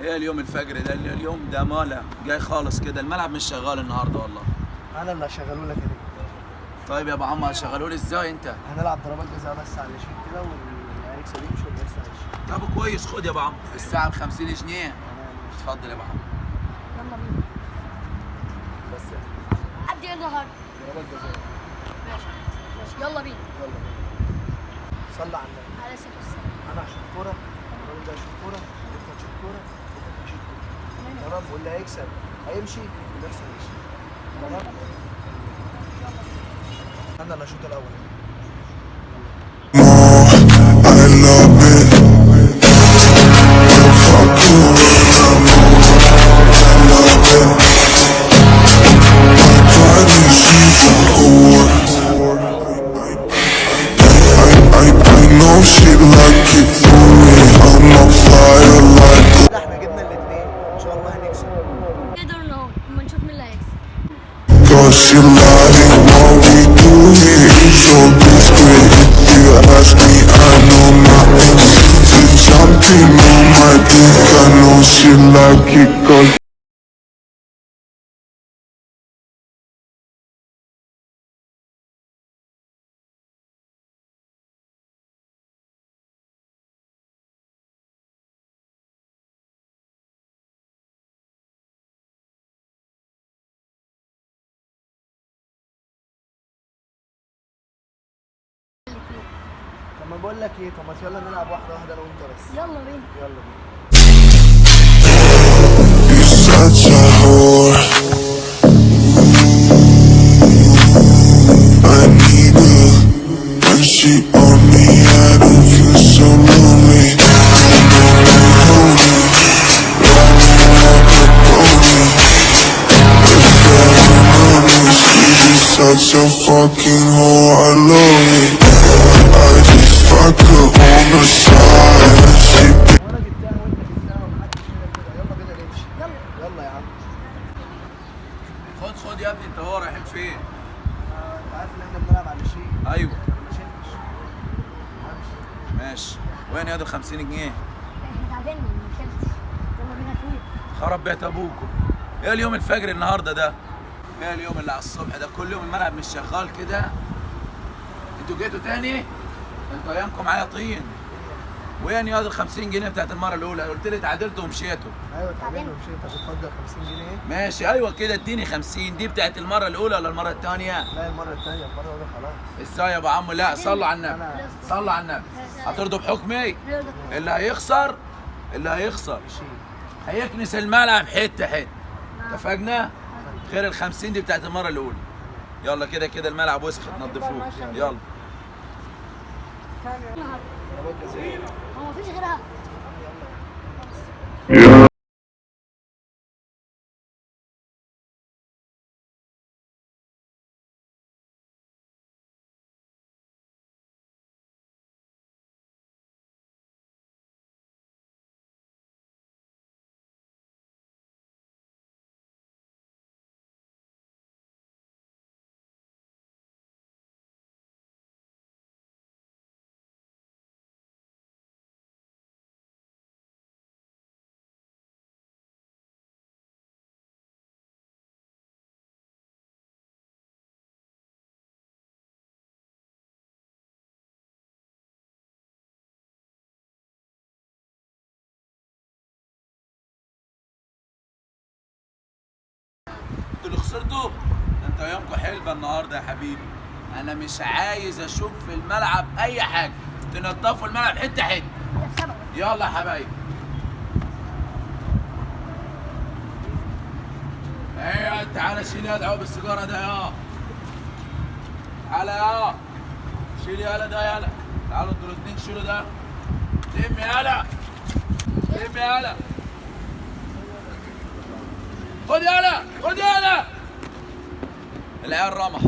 ايه اليوم الفجر ده؟ اليوم ده مالع جاي خالص كده، الملعب مش شغال النهارده والله. انا اللي هشغله لك يا نجم. طيب يا ابو عم هتشغلوا لي ازاي انت؟ هنلعب ضربات جزاء بس على الشيك كده، واللي هيكسب يمشي واللي يخسر يمشي. طب كويس، خد يا ابو عم الساعه ب 50 جنيه. تمام ماشي. اتفضل يا ابو عم. يلا بينا. بس يعني قد ايه النهارده؟ ضربات جزاء. ماشي ماشي يلا بينا. يلا بينا. صلي على النبي. على الصلاة والسلام. انا هشوط كوره، الراجل ده هيشوط كوره، وانت هتشوط كوره، وانت هتشوط كوره. تمام، واللي هيكسب هيمشي واللي يخسر يمشي. تمام. انا اللي هشوط الاول. احنا جبنا الاثنين ان شاء الله هنكسب. نقدر نهون اما نشوف مين اللي هيكسب. Cause you like what we do here is so discreet. If you ask me, I know my answer. She's jumping on my dick, I know she like it cause طب ما بقول لك ايه، طب ما يلا نلعب واحده واحده انا وانت بس. يلا بينا. يلا بينا. you're such a whore. I need her when she on me, I don't feel so lonely. Such a fucking whore, I love it. I just fuck her on the side. She وانا جبتها وانت جبتها ومحدش هنا كده، يلا بينا نمشي. يلا. يلا يا عم. خد يا ابني، انت هو رايحين فين؟ انت عارف ان احنا بنلعب على شيء. ايوه ما شلتش. همشي. ماشي. وين يا دي ال 50 جنيه؟ احنا تعبانين ما نشيلش. يلا بينا تويت. خرب بيت ابوكم. ايه اليوم الفجر النهارده ده؟ ايه اليوم اللي على الصبح ده؟ كل يوم الملعب مش شغال كده. انتوا جيتوا تاني؟ انتوا ايامكم معايا طين. وين يا دي ال 50 جنيه بتاعت المره الاولى؟ قلت لي تعادلتوا ومشيتوا. ايوه تعبان ومشي. انت بتفضل 50 جنيه؟ ماشي ايوه كده، اديني 50. دي بتاعت المره الاولى ولا المره الثانيه؟ لا المره الثانيه، المره الاولى خلاص. ازاي يا ابو عمو؟ لا صلوا على النبي. صلوا على النبي. هترضوا بحكمي؟ اللي هيخسر شيء. هيكنس الملعب حته حته. اتفقنا؟ خير ال 50 دي بتاعت المره الاولى. يلا كده كده الملعب وسخ، تنضفوه. يلا. ضربات جزاء. هو مفيش غيرها. انتوا اللي خسرتوا؟ انتوا ايامكم حلبه النهارده يا حبيبي. انا مش عايز اشوف في الملعب اي حاجه. تنضفوا الملعب حته حته. ده بسببك. يلا يا حبايبي. ايه تعالى شيل يا دعوه بالسيجاره ده يا. تعالى يا. شيل يالا ده يالا. تعالوا انتوا الاثنين شيلوا ده. لم يالا. لم يالا. خد يالا. خد يالا. العيال رمح.